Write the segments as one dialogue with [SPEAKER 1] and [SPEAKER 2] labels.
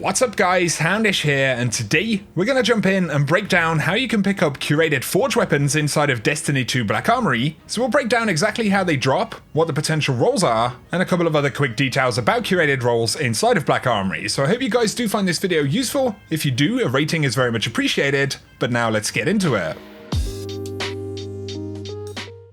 [SPEAKER 1] What's up guys, Houndish here, and today we're going to jump in and break down how you can pick up curated forge weapons inside of Destiny 2 Black Armory. So we'll break down exactly how they drop, what the potential roles are, and a couple of other quick details about curated roles inside of Black Armory. So I hope you guys do find this video useful. If you do, a rating is very much appreciated, but now let's get into it.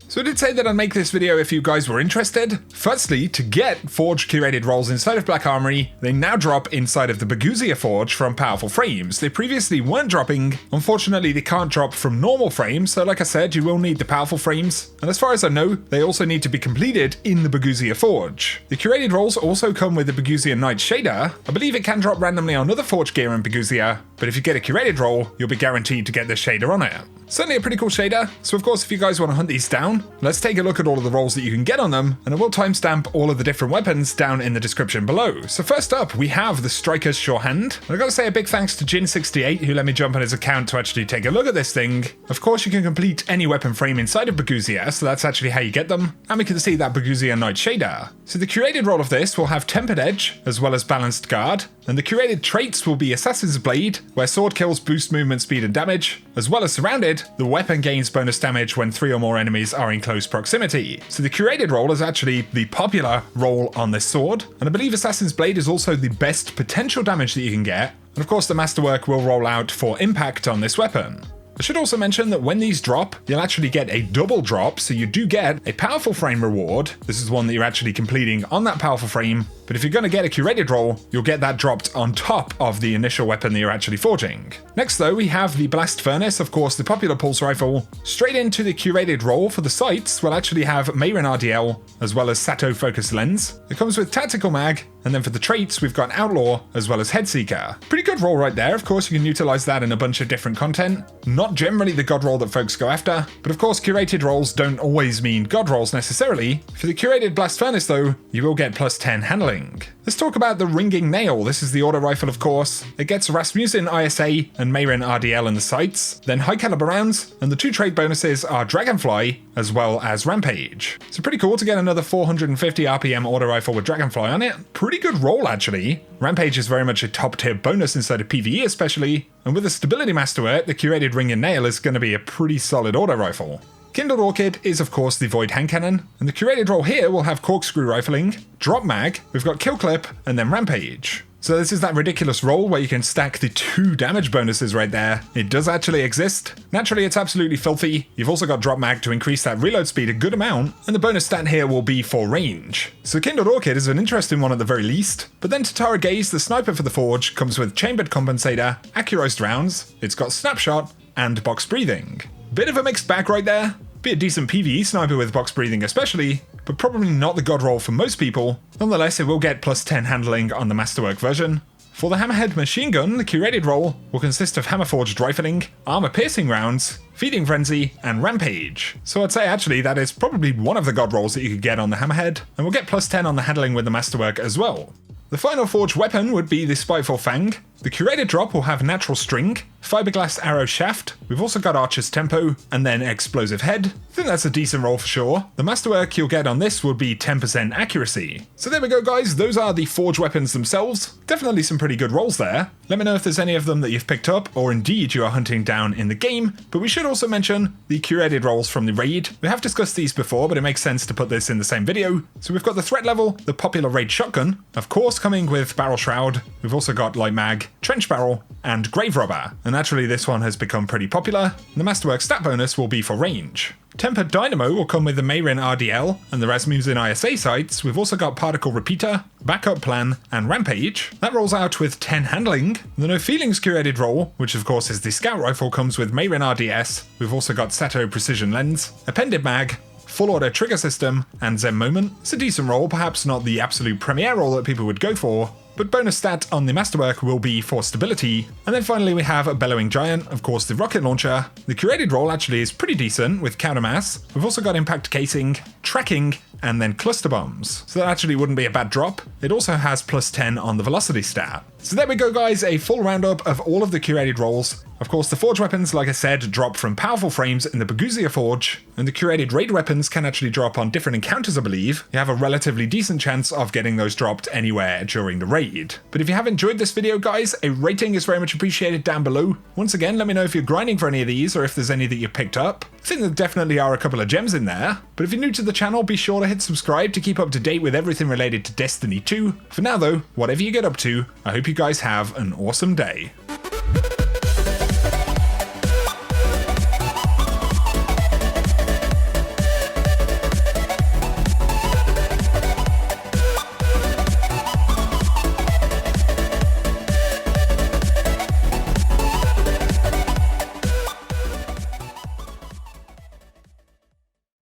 [SPEAKER 1] So I did say that I'd make this video if you guys were interested. Firstly, to get forged curated rolls inside of Black Armory, they now drop inside of the Buguzia Forge from powerful frames. They previously weren't dropping. Unfortunately, they can't drop from normal frames, so like I said, you will need the powerful frames. And as far as I know, they also need to be completed in the Buguzia Forge. The curated rolls also come with the Buguzia Knight shader. I believe it can drop randomly on other forge gear in Buguzia, but if you get a curated roll, you'll be guaranteed to get the shader on it. Certainly a pretty cool shader, so of course if you guys want to hunt these down, let's take a look at all of the rolls that you can get on them, and I will timestamp all of the different weapons down in the description below. So first up, we have the Strykers Sure Hand. I've got to say a big thanks to Jin68 who let me jump on his account to actually take a look at this thing. Of course you can complete any weapon frame inside of Buguzia, so that's actually how you get them, and we can see that Buguzia Knight shader. So the curated roll of this will have Tempered Edge, as well as Balanced Guard, and the curated traits will be Assassin's Blade, where sword kills boost movement speed and damage, as well as Surrounded, the weapon gains bonus damage when 3 or more enemies are in close proximity. So the curated roll is actually the popular roll on this sword, and I believe Assassin's Blade is also the best potential damage that you can get, and of course the Masterwork will roll out for impact on this weapon. I should also mention that when these drop, you'll actually get a double drop, so you do get a powerful frame reward. This is one that you're actually completing on that powerful frame, but if you're going to get a curated roll, you'll get that dropped on top of the initial weapon that you're actually forging. Next though, we have the Blast Furnace, of course the popular pulse rifle. Straight into the curated roll for the sights, we'll actually have Mayrin RDL, as well as Sato Focus Lens. It comes with Tactical Mag, and then for the traits, we've got Outlaw, as well as Headseeker. Pretty good roll right there. Of course, you can utilize that in a bunch of different content. Not generally the god roll that folks go after, but of course, curated rolls don't always mean god rolls necessarily. For the curated Blast Furnace though, you will get plus 10 handling. Let's talk about the Ringing Nail. This is the auto rifle, of course. It gets Rasmussen ISA and Mayrin RDL in the sights, then high caliber rounds, and the 2 trait bonuses are Dragonfly, as well as Rampage. So pretty cool to get another 450 RPM auto rifle with Dragonfly on it. Pretty good roll actually. Rampage is very much a top tier bonus inside of PvE especially, and with the stability masterwork, the curated Ringing Nail is going to be a pretty solid auto rifle. Kindled Orchid is of course the Void Hand Cannon, and the curated roll here will have Corkscrew Rifling, Drop Mag, we've got Kill Clip, and then Rampage. So this is that ridiculous roll where you can stack the 2 damage bonuses right there. It does actually exist. Naturally, it's absolutely filthy. You've also got Drop Mag to increase that reload speed a good amount, and the bonus stat here will be for range. So Kindled Orchid is an interesting one at the very least. But then Tatara Gaze, the sniper for the Forge, comes with Chambered Compensator, Accurized Rounds, it's got Snapshot, and Box Breathing. Bit of a mixed bag right there. Be a decent PvE sniper with box breathing especially, but probably not the god roll for most people. Nonetheless, it will get plus 10 handling on the Masterwork version. For the Hammerhead machine gun, the curated roll will consist of Hammer-Forged Rifling, Armor-Piercing Rounds, Feeding Frenzy, and Rampage. So I'd say actually that is probably one of the god rolls that you could get on the Hammerhead, and we'll get plus 10 on the handling with the Masterwork as well. The final forged weapon would be the Spiteful Fang. The curated drop will have Natural String, Fiberglass Arrow Shaft, we've also got Archer's Tempo, and then Explosive Head. I think that's a decent roll for sure. The Masterwork you'll get on this will be 10% accuracy. So there we go guys, those are the forged weapons themselves. Definitely some pretty good rolls there. Let me know if there's any of them that you've picked up, or indeed you are hunting down in the game, but we should also mention the curated rolls from the raid. We have discussed these before, but it makes sense to put this in the same video. So we've got the threat level, the popular raid shotgun, of course coming with Barrel Shroud. We've also got Light Mag, Trench Barrel, and Grave Robber. And naturally this one has become pretty popular. The Masterwork stat bonus will be for range. Tempered Dynamo will come with the Mayrin RDL and the Rasmussen ISA sights. We've also got Particle Repeater, Backup Plan, and Rampage. That rolls out with 10 handling. The No Feelings curated roll, which of course is the Scout Rifle, comes with Mayrin RDS. We've also got Sato Precision Lens, Appended Mag, Full Auto Trigger System, and Zen Moment. It's a decent roll, perhaps not the absolute premier roll that people would go for, but bonus stat on the Masterwork will be for stability. And then finally we have a Bellowing Giant, of course the rocket launcher. The curated roll actually is pretty decent with Countermass. We've also got Impact Casing, Tracking, and then Cluster Bombs. So that actually wouldn't be a bad drop. It also has plus 10 on the velocity stat. So there we go guys, a full roundup of all of the curated rolls. Of course, the Forge weapons, like I said, drop from powerful frames in the Bergusia Forge, and the curated raid weapons can actually drop on different encounters, I believe. You have a relatively decent chance of getting those dropped anywhere during the raid. But if you have enjoyed this video, guys, a rating is very much appreciated down below. Once again, let me know if you're grinding for any of these or if there's any that you picked up. I think there definitely are a couple of gems in there. But if you're new to the channel, be sure to hit subscribe to keep up to date with everything related to Destiny 2. For now though, whatever you get up to, I hope you guys have an awesome day.